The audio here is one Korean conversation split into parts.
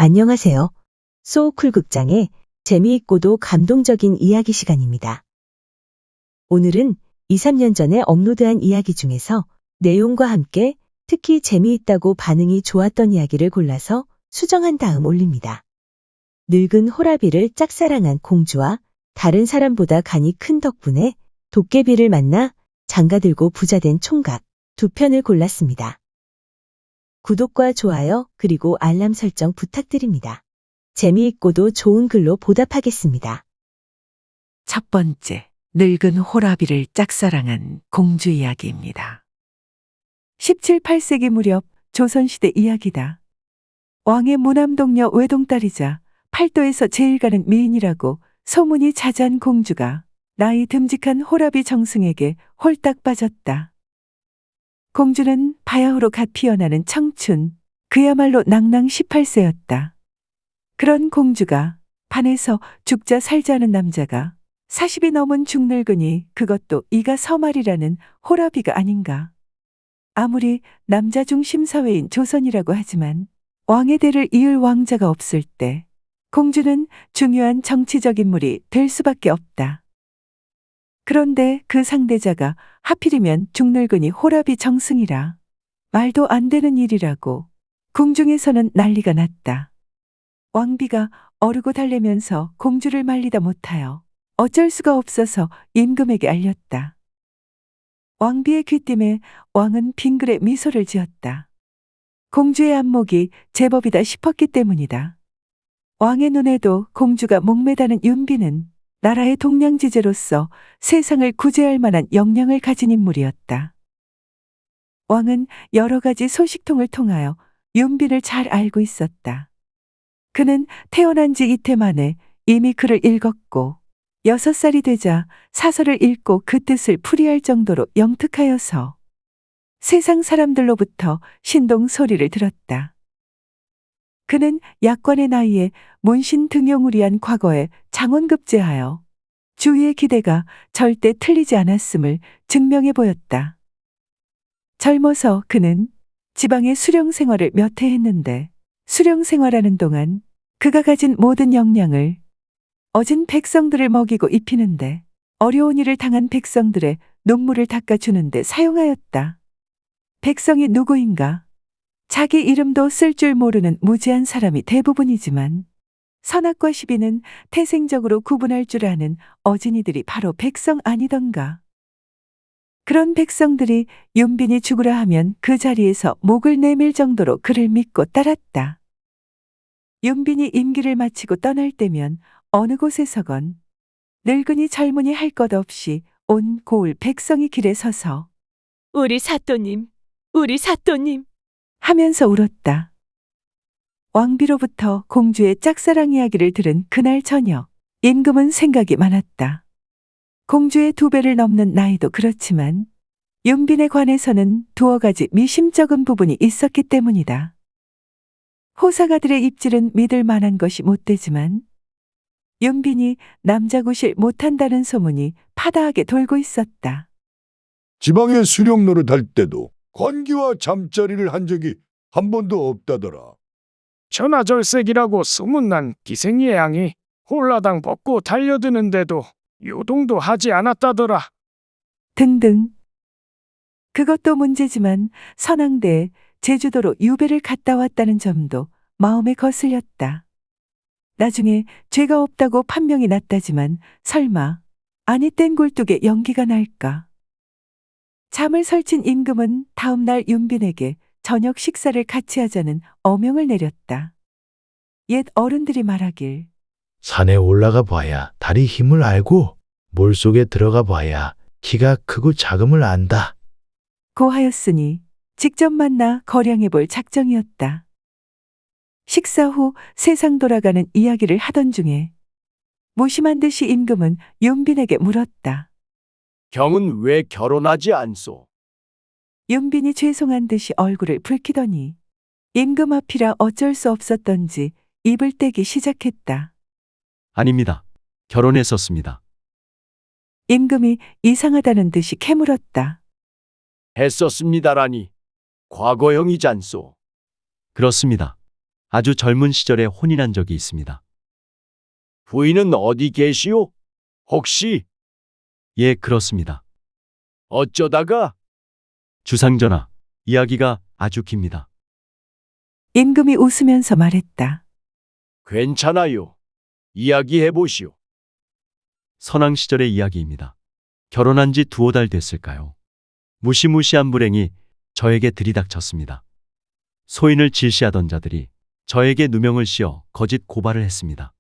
안녕하세요. 소쿨 극장의 재미있고도 감동적인 이야기 시간입니다. 오늘은 2, 3년 전에 업로드한 이야기 중에서 내용과 함께 특히 재미있다고 반응이 좋았던 이야기를 골라서 수정한 다음 올립니다. 늙은 호라비를 짝사랑한 공주와 다른 사람보다 간이 큰 덕분에 도깨비를 만나 장가들고 부자된 총각 두 편을 골랐습니다. 구독과 좋아요 그리고 알람 설정 부탁드립니다. 재미있고도 좋은 글로 보답하겠습니다. 첫 번째, 늙은 호라비를 짝사랑한 공주 이야기입니다. 17, 8세기 무렵 조선시대 이야기다. 왕의 무남동녀 외동딸이자 팔도에서 제일 가는 미인이라고 소문이 자자한 공주가 나이 듬직한 호라비 정승에게 홀딱 빠졌다. 공주는 바야흐로 갓 피어나는 청춘, 그야말로 낭낭 18세였다. 그런 공주가 반에서 죽자 살자는 남자가 40이 넘은 중늙은이 그것도 이가 서말이라는 호라비가 아닌가. 아무리 남자 중심 사회인 조선이라고 하지만 왕의 대를 이을 왕자가 없을 때 공주는 중요한 정치적 인물이 될 수밖에 없다. 그런데 그 상대자가 하필이면 중늙은이 호라비 정승이라 말도 안 되는 일이라고 궁중에서는 난리가 났다. 왕비가 어르고 달래면서 공주를 말리다 못하여 어쩔 수가 없어서 임금에게 알렸다. 왕비의 귀띔에 왕은 빙그레 미소를 지었다. 공주의 안목이 제법이다 싶었기 때문이다. 왕의 눈에도 공주가 목매다는 윤비는 나라의 동량지제로서 세상을 구제할 만한 역량을 가진 인물이었다. 왕은 여러 가지 소식통을 통하여 윤빈을 잘 알고 있었다. 그는 태어난 지 이태 만에 이미 글을 읽었고 6살이 되자 사설을 읽고 그 뜻을 풀이할 정도로 영특하여서 세상 사람들로부터 신동 소리를 들었다. 그는 약관의 나이에 문신 등용을 위한 과거에 장원급제하여 주위의 기대가 절대 틀리지 않았음을 증명해 보였다. 젊어서 그는 지방의 수령 생활을 몇 해 했는데 수령 생활하는 동안 그가 가진 모든 역량을 어진 백성들을 먹이고 입히는데 어려운 일을 당한 백성들의 눈물을 닦아주는데 사용하였다. 백성이 누구인가? 자기 이름도 쓸 줄 모르는 무지한 사람이 대부분이지만 선악과 시비는 태생적으로 구분할 줄 아는 어진이들이 바로 백성 아니던가. 그런 백성들이 윤빈이 죽으라 하면 그 자리에서 목을 내밀 정도로 그를 믿고 따랐다. 윤빈이 임기를 마치고 떠날 때면 어느 곳에서건 늙은이 젊은이 할 것 없이 온 고을 백성이 길에 서서 우리 사또님, 우리 사또님. 하면서 울었다. 왕비로부터 공주의 짝사랑 이야기를 들은 그날 저녁, 임금은 생각이 많았다. 공주의 2배를 넘는 나이도 그렇지만 윤빈에 관해서는 두어 가지 미심쩍은 부분이 있었기 때문이다. 호사가들의 입질은 믿을 만한 것이 못 되지만 윤빈이 남자 구실 못한다는 소문이 파다하게 돌고 있었다. 지방에 수령 노릇할 때도 관기와 잠자리를 한 적이 한 번도 없다더라. 천하절색이라고 소문난 기생의 양이 홀라당 벗고 달려드는데도 요동도 하지 않았다더라. 등등. 그것도 문제지만 선왕대에 제주도로 유배를 갔다 왔다는 점도 마음에 거슬렸다. 나중에 죄가 없다고 판명이 났다지만 설마 아니 땐 굴뚝에 연기가 날까. 잠을 설친 임금은 다음 날 윤빈에게 저녁 식사를 같이 하자는 어명을 내렸다. 옛 어른들이 말하길 산에 올라가 봐야 다리 힘을 알고 물속에 들어가 봐야 키가 크고 작음을 안다. 고하였으니 직접 만나 거량해 볼 작정이었다. 식사 후 세상 돌아가는 이야기를 하던 중에 무심한 듯이 임금은 윤빈에게 물었다. 경은 왜 결혼하지 않소? 윤빈이 죄송한 듯이 얼굴을 붉히더니 임금 앞이라 어쩔 수 없었던지 입을 떼기 시작했다. 아닙니다. 결혼했었습니다. 임금이 이상하다는 듯이 캐물었다. 했었습니다라니. 과거형이잖소. 그렇습니다. 아주 젊은 시절에 혼인한 적이 있습니다. 부인은 어디 계시오? 혹시? 예, 그렇습니다. 어쩌다가? 주상전하, 이야기가 아주 깁니다. 임금이 웃으면서 말했다. 괜찮아요. 이야기해 보시오. 선왕 시절의 이야기입니다. 결혼한 지 두어 달 됐을까요? 무시무시한 불행이 저에게 들이닥쳤습니다. 소인을 질시하던 자들이 저에게 누명을 씌워 거짓 고발을 했습니다.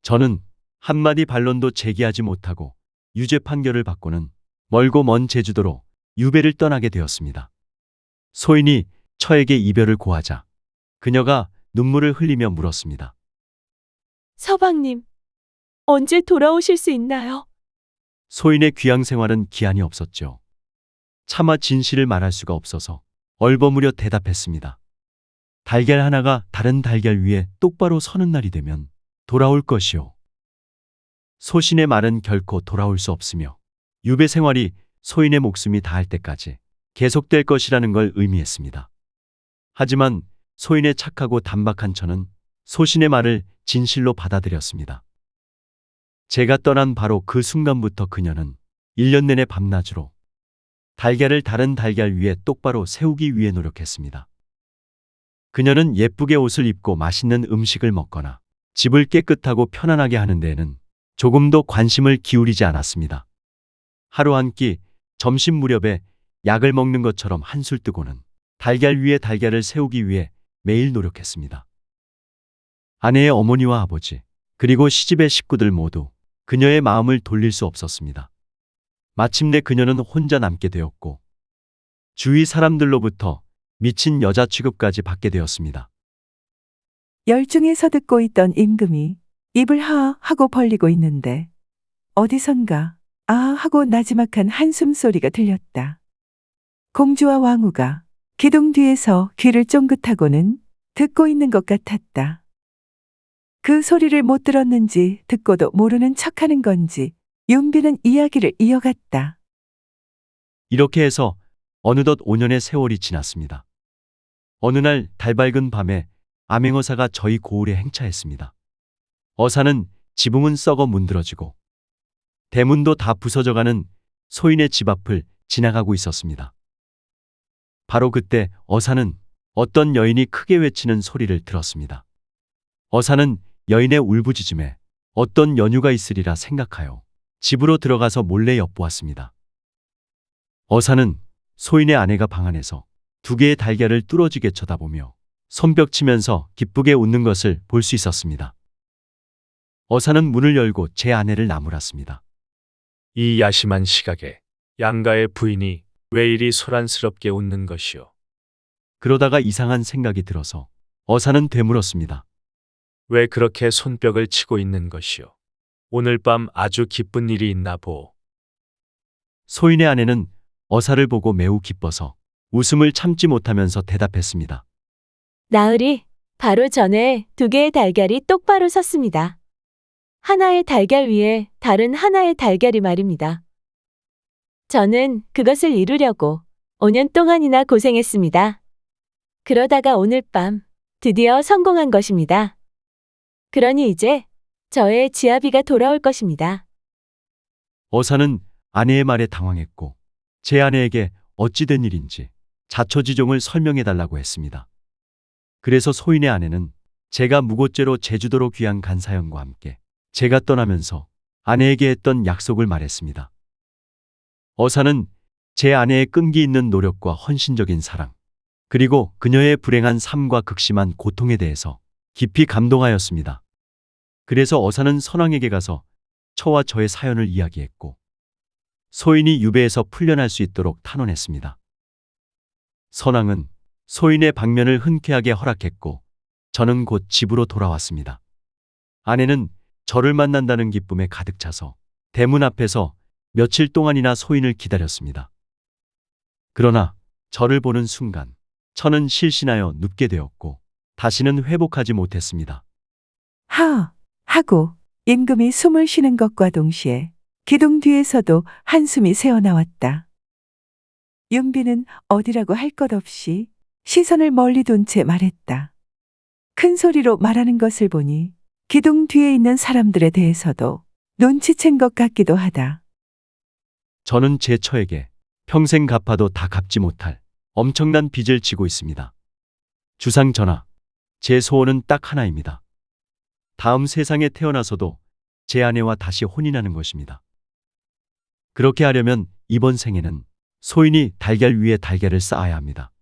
저는 한마디 반론도 제기하지 못하고 유죄 판결을 받고는 멀고 먼 제주도로 유배를 떠나게 되었습니다. 소인이 처에게 이별을 고하자 그녀가 눈물을 흘리며 물었습니다. 서방님, 언제 돌아오실 수 있나요? 소인의 귀양 생활은 기한이 없었죠. 차마 진실을 말할 수가 없어서 얼버무려 대답했습니다. 달걀 하나가 다른 달걀 위에 똑바로 서는 날이 되면 돌아올 것이오. 소신의 말은 결코 돌아올 수 없으며 유배 생활이 소인의 목숨이 다할 때까지 계속될 것이라는 걸 의미했습니다. 하지만 소인의 착하고 단박한 처는 소신의 말을 진실로 받아들였습니다. 제가 떠난 바로 그 순간부터 그녀는 1년 내내 밤낮으로 달걀을 다른 달걀 위에 똑바로 세우기 위해 노력했습니다. 그녀는 예쁘게 옷을 입고 맛있는 음식을 먹거나 집을 깨끗하고 편안하게 하는 데에는 조금도 관심을 기울이지 않았습니다. 하루 한 끼, 점심 무렵에 약을 먹는 것처럼 한술 뜨고는 달걀 위에 달걀을 세우기 위해 매일 노력했습니다. 아내의 어머니와 아버지, 그리고 시집의 식구들 모두 그녀의 마음을 돌릴 수 없었습니다. 마침내 그녀는 혼자 남게 되었고 주위 사람들로부터 미친 여자 취급까지 받게 되었습니다. 열중에서 듣고 있던 임금이 입을 하아 하고 벌리고 있는데 어디선가 아 하고 나지막한 한숨소리가 들렸다. 공주와 왕후가 기둥 뒤에서 귀를 쫑긋하고는 듣고 있는 것 같았다. 그 소리를 못 들었는지 듣고도 모르는 척하는 건지 윤비는 이야기를 이어갔다. 이렇게 해서 어느덧 5년의 세월이 지났습니다. 어느 날 달밝은 밤에 암행어사가 저희 고을에 행차했습니다. 어사는 지붕은 썩어 문드러지고 대문도 다 부서져가는 소인의 집 앞을 지나가고 있었습니다. 바로 그때 어사는 어떤 여인이 크게 외치는 소리를 들었습니다. 어사는 여인의 울부짖음에 어떤 연유가 있으리라 생각하여 집으로 들어가서 몰래 엿보았습니다. 어사는 소인의 아내가 방 안에서 2개의 달걀을 뚫어지게 쳐다보며 손뼉치면서 기쁘게 웃는 것을 볼 수 있었습니다. 어사는 문을 열고 제 아내를 나무랐습니다. 이 야심한 시각에 양가의 부인이 왜 이리 소란스럽게 웃는 것이오? 그러다가 이상한 생각이 들어서 어사는 되물었습니다. 왜 그렇게 손뼉을 치고 있는 것이오? 오늘 밤 아주 기쁜 일이 있나 보. 소인의 아내는 어사를 보고 매우 기뻐서 웃음을 참지 못하면서 대답했습니다. 나으리, 바로 전에 2개의 달걀이 똑바로 섰습니다. 하나의 달걀 위에 다른 하나의 달걀이 말입니다. 저는 그것을 이루려고 5년 동안이나 고생했습니다. 그러다가 오늘 밤 드디어 성공한 것입니다. 그러니 이제 저의 지아비가 돌아올 것입니다. 어사는 아내의 말에 당황했고 제 아내에게 어찌 된 일인지 자초지종을 설명해달라고 했습니다. 그래서 소인의 아내는 제가 무고죄로 제주도로 귀양 간 사연과 함께 제가 떠나면서 아내에게 했던 약속을 말했습니다. 어사는 제 아내의 끈기 있는 노력과 헌신적인 사랑, 그리고 그녀의 불행한 삶과 극심한 고통에 대해서 깊이 감동하였습니다. 그래서 어사는 선왕에게 가서 처와 저의 사연을 이야기했고 소인이 유배에서 풀려날 수 있도록 탄원했습니다. 선왕은 소인의 방면을 흔쾌하게 허락했고 저는 곧 집으로 돌아왔습니다. 아내는 저를 만난다는 기쁨에 가득 차서 대문 앞에서 며칠 동안이나 소인을 기다렸습니다. 그러나 저를 보는 순간 저는 실신하여 눕게 되었고 다시는 회복하지 못했습니다. 하 하고 임금이 숨을 쉬는 것과 동시에 기둥 뒤에서도 한숨이 새어나왔다. 윤비는 어디라고 할 것 없이 시선을 멀리 둔 채 말했다. 큰 소리로 말하는 것을 보니 기둥 뒤에 있는 사람들에 대해서도 눈치챈 것 같기도 하다. 저는 제 처에게 평생 갚아도 다 갚지 못할 엄청난 빚을 지고 있습니다. 주상 전하, 제 소원은 딱 하나입니다. 다음 세상에 태어나서도 제 아내와 다시 혼인하는 것입니다. 그렇게 하려면 이번 생에는 소인이 달걀 위에 달걀을 쌓아야 합니다.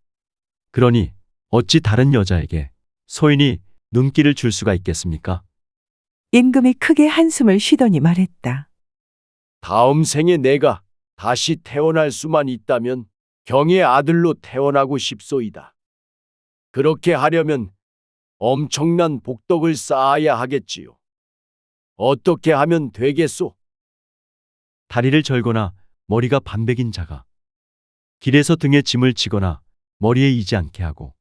그러니 어찌 다른 여자에게 소인이 눈길을 줄 수가 있겠습니까? 임금이 크게 한숨을 쉬더니 말했다. 다음 생에 내가 다시 태어날 수만 있다면 경의 아들로 태어나고 싶소이다. 그렇게 하려면 엄청난 복덕을 쌓아야 하겠지요. 어떻게 하면 되겠소? 다리를 절거나 머리가 반백인 자가 길에서 등에 짐을 지거나 머리에 이지 않게 하고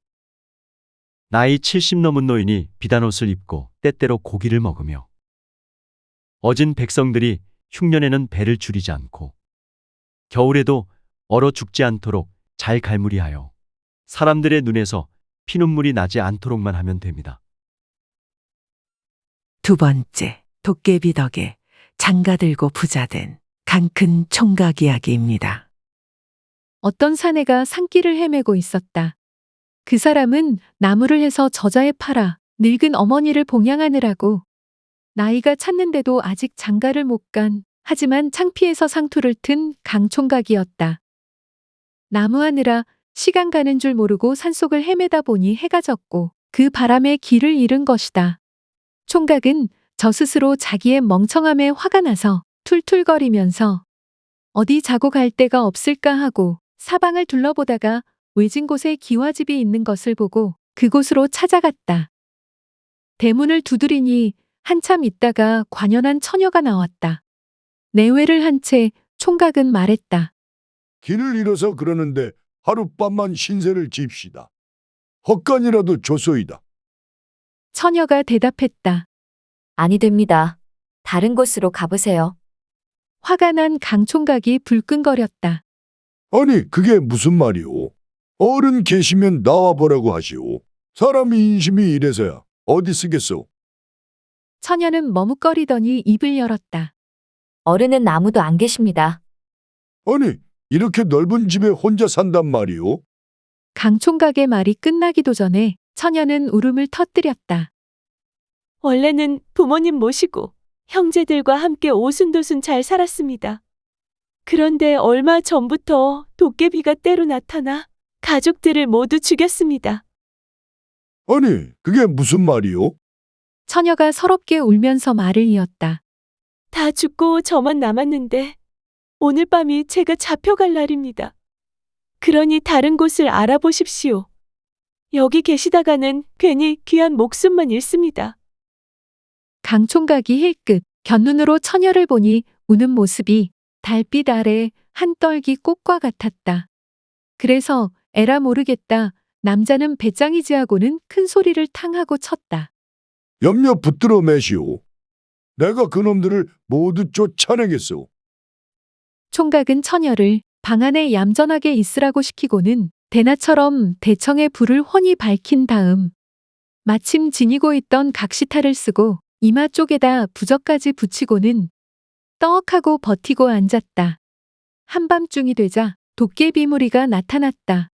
나이 70 넘은 노인이 비단 옷을 입고 때때로 고기를 먹으며 어진 백성들이 흉년에는 배를 줄이지 않고 겨울에도 얼어 죽지 않도록 잘 갈무리하여 사람들의 눈에서 피눈물이 나지 않도록만 하면 됩니다. 두 번째, 도깨비 덕에 장가들고 부자된 강큰 총각 이야기입니다. 어떤 사내가 산길을 헤매고 있었다. 그 사람은 나무를 해서 저자에 팔아 늙은 어머니를 봉양하느라고 나이가 찼는데도 아직 장가를 못 간, 하지만 창피해서 상투를 튼 강총각이었다. 나무하느라 시간 가는 줄 모르고 산속을 헤매다 보니 해가 졌고 그 바람에 길을 잃은 것이다. 총각은 저 스스로 자기의 멍청함에 화가 나서 툴툴거리면서 어디 자고 갈 데가 없을까 하고 사방을 둘러보다가 외진 곳에 기와집이 있는 것을 보고 그곳으로 찾아갔다. 대문을 두드리니 한참 있다가 관연한 처녀가 나왔다. 내외를 한 채 총각은 말했다. 길을 잃어서 그러는데 하룻밤만 신세를 집시다. 헛간이라도 줬소이다. 처녀가 대답했다. 아니 됩니다. 다른 곳으로 가보세요. 화가 난 강총각이 불끈거렸다. 아니 그게 무슨 말이오? 어른 계시면 나와보라고 하시오. 사람 인심이 이래서야 어디 쓰겠소? 처녀는 머뭇거리더니 입을 열었다. 어른은 아무도 안 계십니다. 아니 이렇게 넓은 집에 혼자 산단 말이오? 강총각의 말이 끝나기도 전에 처녀는 울음을 터뜨렸다. 원래는 부모님 모시고 형제들과 함께 오순도순 잘 살았습니다. 그런데 얼마 전부터 도깨비가 때로 나타나 가족들을 모두 죽였습니다. 아니 그게 무슨 말이오? 처녀가 서럽게 울면서 말을 이었다. 다 죽고 저만 남았는데 오늘 밤이 제가 잡혀갈 날입니다. 그러니 다른 곳을 알아보십시오. 여기 계시다가는 괜히 귀한 목숨만 잃습니다. 강총각이 힐끗 곁눈으로 처녀를 보니 우는 모습이 달빛 아래 한 떨기 꽃과 같았다. 그래서 에라 모르겠다. 남자는 배짱이지하고는 큰 소리를 탕하고 쳤다. 염려 붙들어 매시오. 내가 그놈들을 모두 쫓아내겠소. 총각은 처녀를 방 안에 얌전하게 있으라고 시키고는 대낮처럼 대청에 불을 훤히 밝힌 다음 마침 지니고 있던 각시탈을 쓰고 이마 쪽에다 부적까지 붙이고는 떡하고 버티고 앉았다. 한밤중이 되자 도깨비 무리가 나타났다.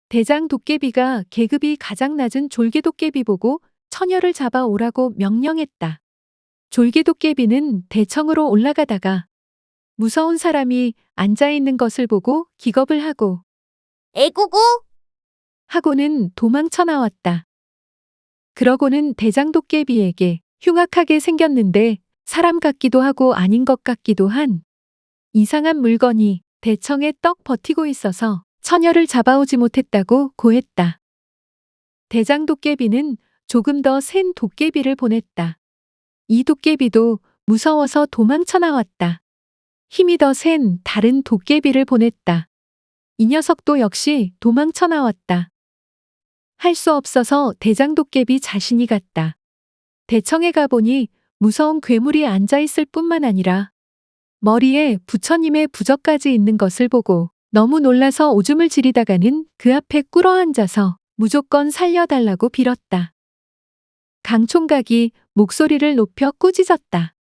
대장 도깨비가 계급이 가장 낮은 졸개 도깨비 보고 처녀를 잡아 오라고 명령했다. 졸개 도깨비는 대청으로 올라가다가 무서운 사람이 앉아있는 것을 보고 기겁을 하고 에구구! 하고는 도망쳐 나왔다. 그러고는 대장 도깨비에게 흉악하게 생겼는데 사람 같기도 하고 아닌 것 같기도 한 이상한 물건이 대청에 떡 버티고 있어서 처녀를 잡아오지 못했다고 고했다. 대장 도깨비는 조금 더 센 도깨비를 보냈다. 이 도깨비도 무서워서 도망쳐 나왔다. 힘이 더 센 다른 도깨비를 보냈다. 이 녀석도 역시 도망쳐 나왔다. 할 수 없어서 대장 도깨비 자신이 갔다. 대청에 가보니 무서운 괴물이 앉아있을 뿐만 아니라 머리에 부처님의 부적까지 있는 것을 보고 너무 놀라서 오줌을 지리다가는 그 앞에 꿇어 앉아서 무조건 살려달라고 빌었다. 강 총각이 목소리를 높여 꾸짖었다.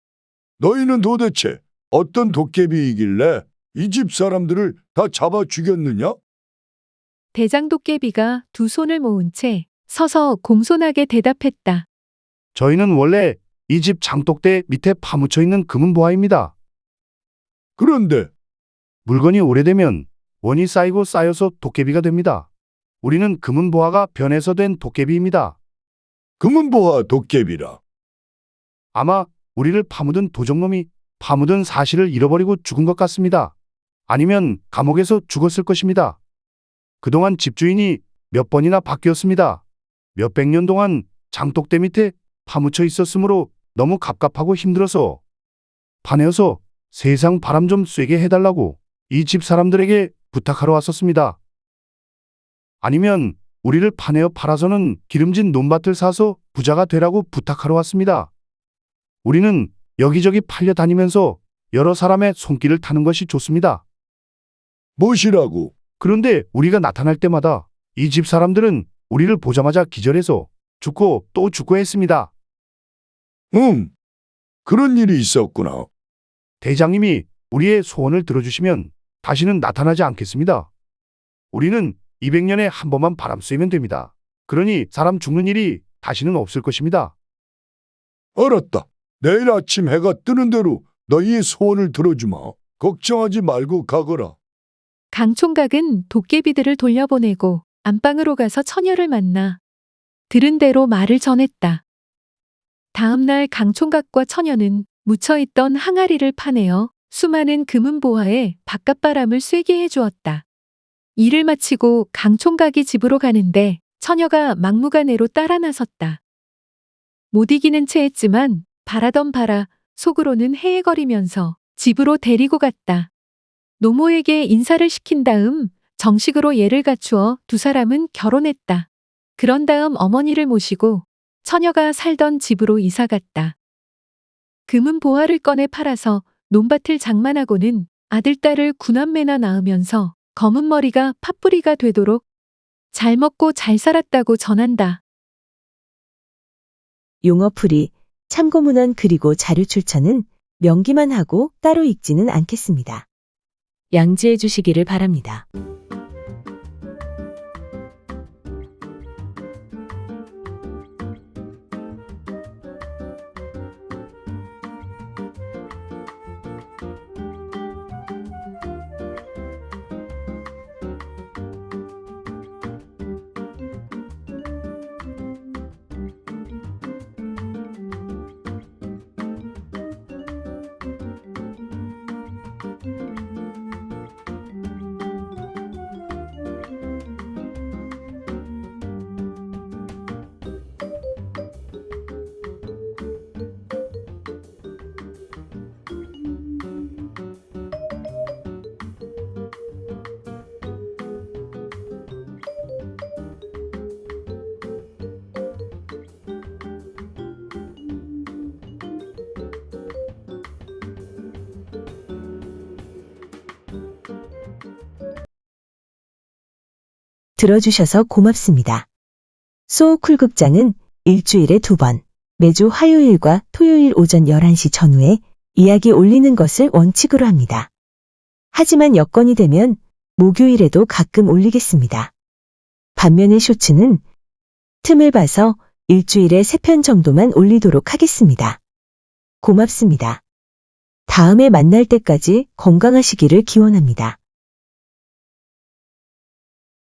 너희는 도대체 어떤 도깨비이길래 이 집 사람들을 다 잡아 죽였느냐? 대장도깨비가 두 손을 모은 채 서서 공손하게 대답했다. 저희는 원래 이 집 장독대 밑에 파묻혀 있는 금은보화입니다. 그런데 물건이 오래되면 원이 쌓이고 쌓여서 도깨비가 됩니다. 우리는 금은보화가 변해서 된 도깨비입니다. 금은보화 도깨비라. 아마 우리를 파묻은 도적놈이 파묻은 사실을 잃어버리고 죽은 것 같습니다. 아니면 감옥에서 죽었을 것입니다. 그동안 집주인이 몇 번이나 바뀌었습니다. 몇백 년 동안 장독대 밑에 파묻혀 있었으므로 너무 갑갑하고 힘들어서 파내어서 세상 바람 좀 쐬게 해달라고 이 집 사람들에게 부탁하러 왔었습니다. 아니면 우리를 파내어 팔아서는 기름진 논밭을 사서 부자가 되라고 부탁하러 왔습니다. 우리는 여기저기 팔려 다니면서 여러 사람의 손길을 타는 것이 좋습니다. 무엇이라고? 그런데 우리가 나타날 때마다 이 집 사람들은 우리를 보자마자 기절해서 죽고 또 죽고 했습니다. 그런 일이 있었구나. 대장님이 우리의 소원을 들어주시면 다시는 나타나지 않겠습니다. 우리는 200년에 한 번만 바람 쐬면 됩니다. 그러니 사람 죽는 일이 다시는 없을 것입니다. 알았다. 내일 아침 해가 뜨는 대로 너희의 소원을 들어주마. 걱정하지 말고 가거라. 강 총각은 도깨비들을 돌려보내고 안방으로 가서 처녀를 만나 들은 대로 말을 전했다. 다음 날 강 총각과 처녀는 묻혀있던 항아리를 파내어 수많은 금은보화에 바깥바람을 쐬게 해주었다. 일을 마치고 강 총각이 집으로 가는데 처녀가 막무가내로 따라 나섰다. 못 이기는 채 했지만 바라던 바라 속으로는 헤헤거리면서 집으로 데리고 갔다. 노모에게 인사를 시킨 다음 정식으로 예를 갖추어 두 사람은 결혼했다. 그런 다음 어머니를 모시고 처녀가 살던 집으로 이사갔다. 금은보화를 꺼내 팔아서 논밭을 장만하고는 아들, 딸을 9남매나 낳으면서 검은 머리가 팥뿌리가 되도록 잘 먹고 잘 살았다고 전한다. 용어풀이, 참고문헌 그리고 자료 출처는 명기만 하고 따로 읽지는 않겠습니다. 양지해 주시기를 바랍니다. 들어주셔서 고맙습니다. 소쿨극장은 일주일에 2번, 매주 화요일과 토요일 오전 11시 전후에 이야기 올리는 것을 원칙으로 합니다. 하지만 여건이 되면 목요일에도 가끔 올리겠습니다. 반면에 쇼츠는 틈을 봐서 일주일에 3편 정도만 올리도록 하겠습니다. 고맙습니다. 다음에 만날 때까지 건강하시기를 기원합니다.